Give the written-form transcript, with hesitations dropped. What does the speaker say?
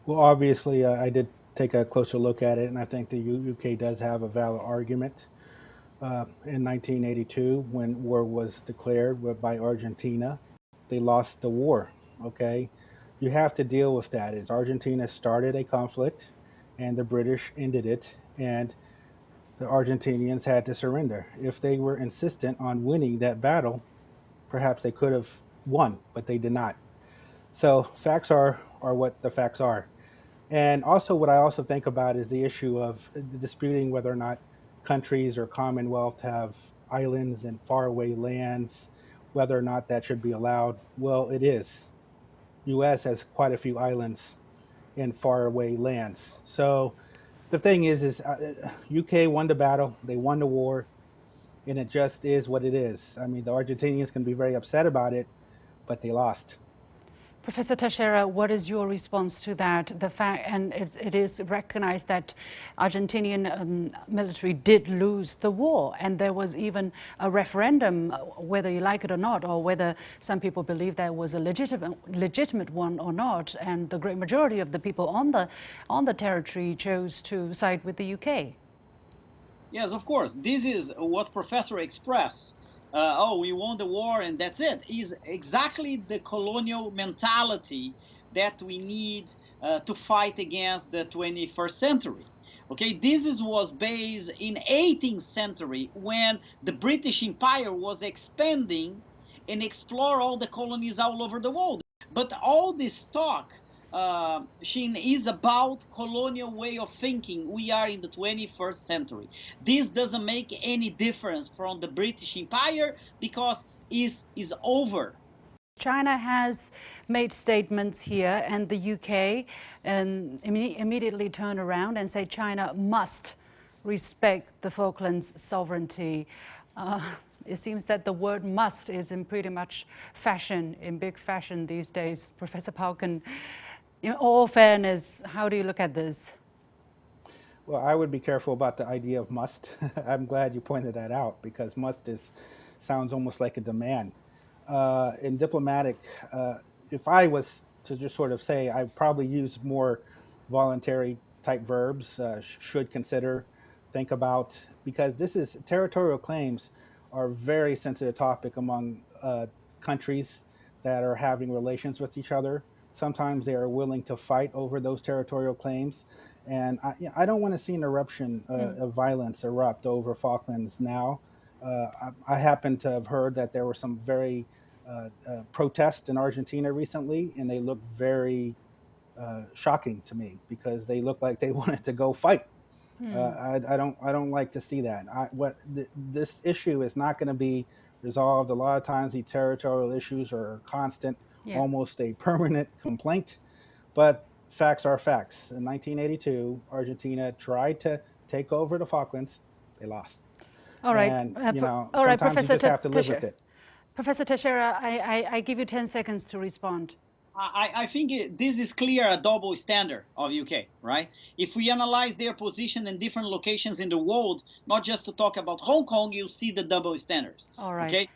Well, obviously, I did take a closer look at it, and I think the UK does have a valid argument. In 1982, when war was declared by Argentina, they lost the war. Okay, you have to deal with that. Is Argentina started a conflict, and the British ended it, and the Argentinians had to surrender. If they were insistent on winning that battle, perhaps they could have won, but they did not. So facts are what the facts are. And also, what I also think about is the issue of disputing whether or not countries or Commonwealth have islands and faraway lands, whether or not that should be allowed. Well, it is. U.S. has quite a few islands in faraway lands. So the thing is UK won the battle, they won the war, and it just is what it is. I mean, the Argentinians can be very upset about it, but they lost. Professor Teixeira, what is your response to that? The fact, and it is recognized that Argentinian military did lose the war, and there was even a referendum, whether you like it or not, or whether some people believe that was a legitimate one or not, and the great majority of the people on the territory chose to side with the UK. Yes, of course. This is what Professor expressed. Oh, we won the war and that's it. Is exactly the colonial mentality that we need to fight against the 21st century. Okay, was based in 18th century when the British Empire was expanding and explore all the colonies all over the world. But all this talk Shin, is about colonial way of thinking. We are in the 21st century. This doesn't make any difference from the British Empire because is over. China has made statements here, and the UK immediately turn around and say China must respect the Falklands sovereignty. Uh, it seems that the word must is in pretty much fashion, in big fashion these days. Professor Pauken, in all fairness, how do you look at this? Well, I would be careful about the idea of must. I'm glad you pointed that out because must is sounds almost like a demand. In diplomatic, if I was to just sort of say, I probably use more voluntary type verbs. Should consider, think about, because this is territorial claims are a very sensitive topic among countries that are having relations with each other. Sometimes they are willing to fight over those territorial claims, and I don't want to see an eruption of violence erupt over Falklands now. I happen to have heard that there were some very protests in Argentina recently, and they looked very shocking to me because they looked like they wanted to go fight. I don't like to see that. This issue is not going to be resolved. A lot of times, the territorial issues are constant, Yeah. almost a permanent complaint. But facts are facts. In 1982, Argentina tried to take over the Falklands. They lost, All right. and All right, sometimes you Professor just have to live with Teixeira. it. Professor Teixeira, I give you 10 seconds to respond. I think this is clear a double standard of UK, right? If we analyze their position in different locations in the world, not just to talk about Hong Kong, you see the double standards. All right. Okay,